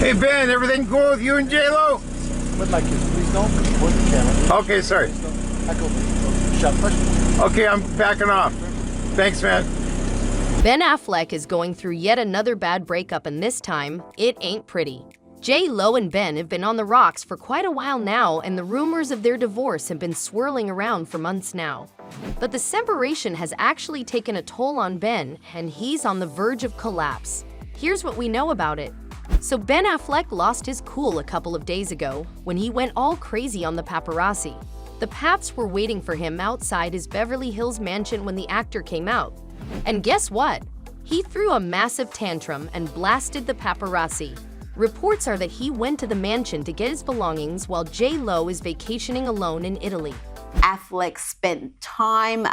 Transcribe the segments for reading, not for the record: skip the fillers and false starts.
Hey Ben, everything cool with you and JLo? With my kids, please don't report the camera. Okay, sorry. Shot question. Okay, I'm backing off. Thanks, man. Ben Affleck is going through yet another bad breakup, and this time, it ain't pretty. JLo and Ben have been on the rocks for quite a while now, and the rumors of their divorce have been swirling around for months now. But the separation has actually taken a toll on Ben, and he's on the verge of collapse. Here's what we know about it. So Ben Affleck lost his cool a couple of days ago when he went all crazy on the paparazzi. The paps were waiting for him outside his Beverly Hills mansion when the actor came out. And guess what? He threw a massive tantrum and blasted the paparazzi. Reports are that he went to the mansion to get his belongings while JLo is vacationing alone in Italy. Affleck spent time,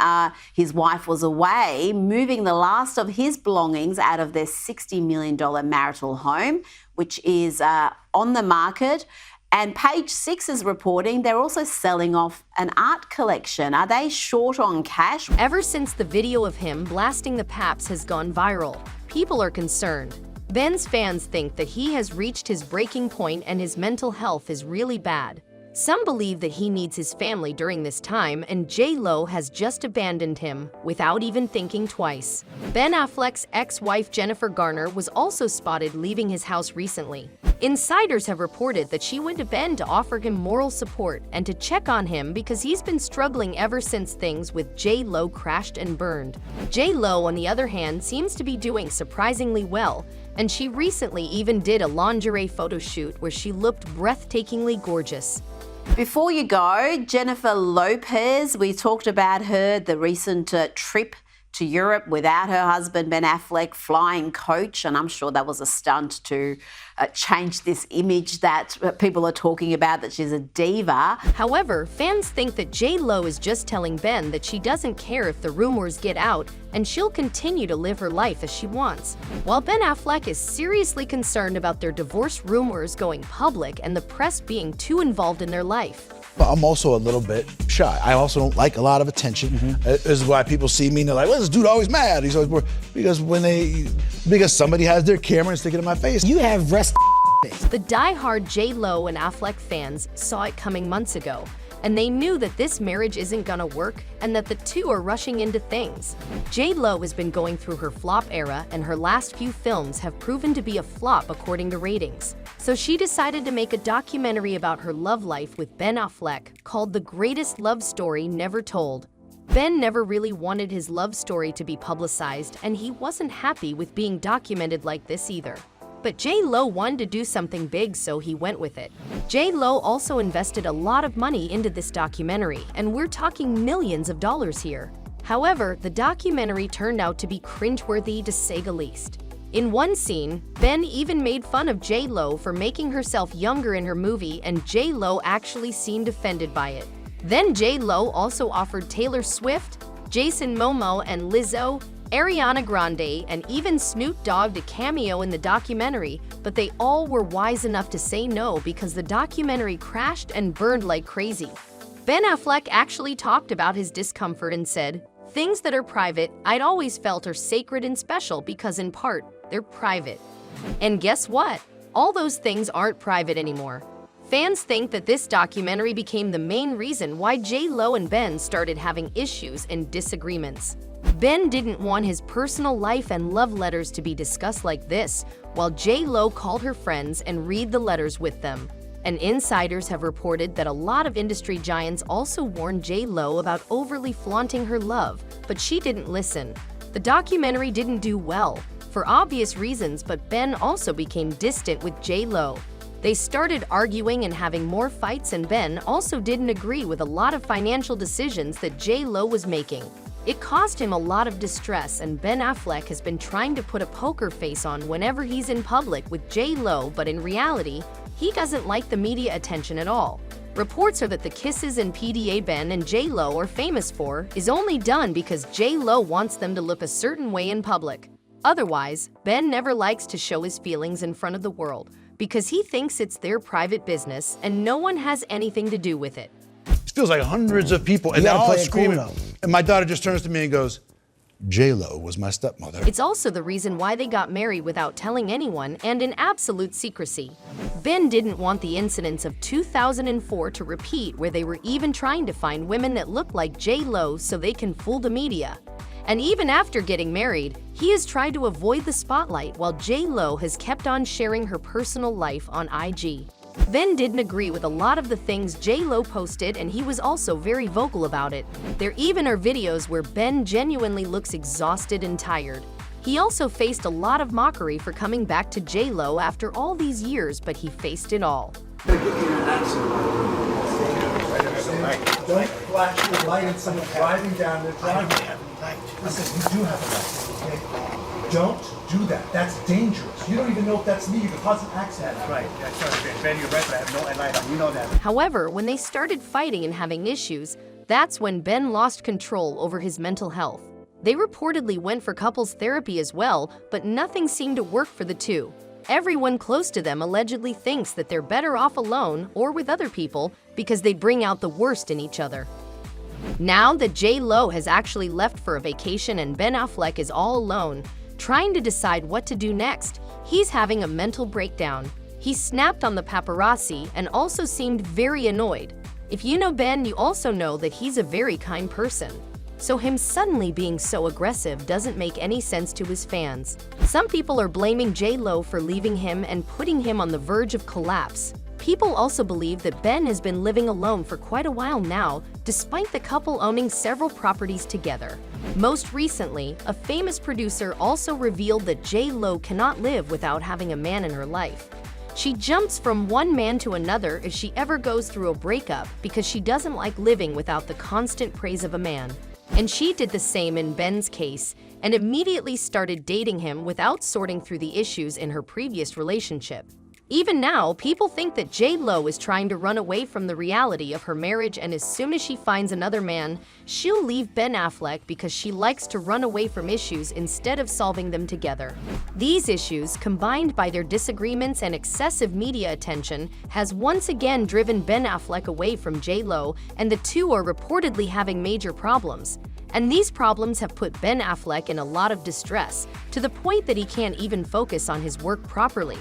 his wife was away, moving the last of his belongings out of their $60 million marital home, which is on the market. And Page 6 is reporting they're also selling off an art collection. Are they short on cash? Ever since the video of him blasting the paps has gone viral, people are concerned. Ben's fans think that he has reached his breaking point and his mental health is really bad. Some believe that he needs his family during this time, and JLo has just abandoned him without even thinking twice. Ben Affleck's ex-wife Jennifer Garner was also spotted leaving his house recently. Insiders have reported that she went to Ben to offer him moral support and to check on him because he's been struggling ever since things with JLo crashed and burned. JLo, on the other hand, seems to be doing surprisingly well, and she recently even did a lingerie photo shoot where she looked breathtakingly gorgeous. Before you go, Jennifer Lopez, we talked about her, the recent trip to Europe without her husband, Ben Affleck, flying coach, and I'm sure that was a stunt to change this image that people are talking about, that she's a diva. However, fans think that JLo is just telling Ben that she doesn't care if the rumors get out and she'll continue to live her life as she wants. While Ben Affleck is seriously concerned about their divorce rumors going public and the press being too involved in their life. But I'm also a little bit shy. I also don't like a lot of attention. This is why people see me and they're like, "Well, this dude always mad." He's always bored. Because somebody has their camera and stick it in my face. You have rest The die-hard JLo and Affleck fans saw it coming months ago, and they knew that this marriage isn't gonna work and that the two are rushing into things. JLo has been going through her flop era, and her last few films have proven to be a flop according to ratings. So she decided to make a documentary about her love life with Ben Affleck called The Greatest Love Story Never Told. Ben never really wanted his love story to be publicized, and he wasn't happy with being documented like this either. But JLo wanted to do something big, so he went with it. JLo also invested a lot of money into this documentary, and we're talking millions of dollars here. However, the documentary turned out to be cringeworthy to say the least. In one scene, Ben even made fun of JLo for making herself younger in her movie, and JLo actually seemed offended by it. Then JLo also offered Taylor Swift, Jason Momoa and Lizzo, Ariana Grande, and even Snoop Dogg to cameo in the documentary, but they all were wise enough to say no because the documentary crashed and burned like crazy. Ben Affleck actually talked about his discomfort and said, "Things that are private, I'd always felt are sacred and special because in part, they're private." And guess what? All those things aren't private anymore. Fans think that this documentary became the main reason why JLo and Ben started having issues and disagreements. Ben didn't want his personal life and love letters to be discussed like this, while JLo called her friends and read the letters with them. And insiders have reported that a lot of industry giants also warned JLo about overly flaunting her love, but she didn't listen. The documentary didn't do well, for obvious reasons, but Ben also became distant with JLo. They started arguing and having more fights, and Ben also didn't agree with a lot of financial decisions that JLo was making. It caused him a lot of distress, and Ben Affleck has been trying to put a poker face on whenever he's in public with JLo, but in reality, he doesn't like the media attention at all. Reports are that the kisses and PDA Ben and JLo are famous for is only done because JLo wants them to look a certain way in public. Otherwise, Ben never likes to show his feelings in front of the world because he thinks it's their private business and no one has anything to do with it. It feels like hundreds of people, and You they're gotta all play it cool, screaming. though. And my daughter just turns to me and goes, JLo was my stepmother. It's also the reason why they got married without telling anyone and in absolute secrecy. Ben didn't want the incidents of 2004 to repeat, where they were even trying to find women that looked like JLo so they can fool the media. And even after getting married, he has tried to avoid the spotlight while JLo has kept on sharing her personal life on IG. Ben didn't agree with a lot of the things JLo posted, and he was also very vocal about it. There even are videos where Ben genuinely looks exhausted and tired. He also faced a lot of mockery for coming back to JLo after all these years, but he faced it all. Don't flash your light at someone driving down the driveway. Listen, you do have a light, okay? Don't do that. That's dangerous. You don't even know if that's me. You could cause an accident. That's right. That's right. Ben, you're right, but I have no light on. You know that. However, when they started fighting and having issues, that's when Ben lost control over his mental health. They reportedly went for couples therapy as well, but nothing seemed to work for the two. Everyone close to them allegedly thinks that they're better off alone or with other people because they bring out the worst in each other. Now that JLo has actually left for a vacation and Ben Affleck is all alone, trying to decide what to do next, he's having a mental breakdown. He snapped on the paparazzi and also seemed very annoyed. If you know Ben, you also know that he's a very kind person. So him suddenly being so aggressive doesn't make any sense to his fans. Some people are blaming JLo for leaving him and putting him on the verge of collapse. People also believe that Ben has been living alone for quite a while now, despite the couple owning several properties together. Most recently, a famous producer also revealed that JLo cannot live without having a man in her life. She jumps from one man to another if she ever goes through a breakup because she doesn't like living without the constant praise of a man. And she did the same in Ben's case and immediately started dating him without sorting through the issues in her previous relationship. Even now, people think that JLo is trying to run away from the reality of her marriage, and as soon as she finds another man, she'll leave Ben Affleck because she likes to run away from issues instead of solving them together. These issues, combined by their disagreements and excessive media attention, has once again driven Ben Affleck away from JLo, and the two are reportedly having major problems. And these problems have put Ben Affleck in a lot of distress, to the point that he can't even focus on his work properly.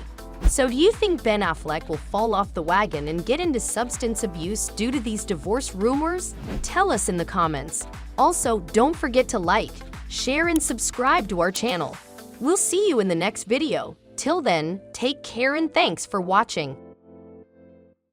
So do you think Ben Affleck will fall off the wagon and get into substance abuse due to these divorce rumors? Tell us in the comments. Also, don't forget to like, share, and subscribe to our channel. We'll see you in the next video. Till then, take care and thanks for watching.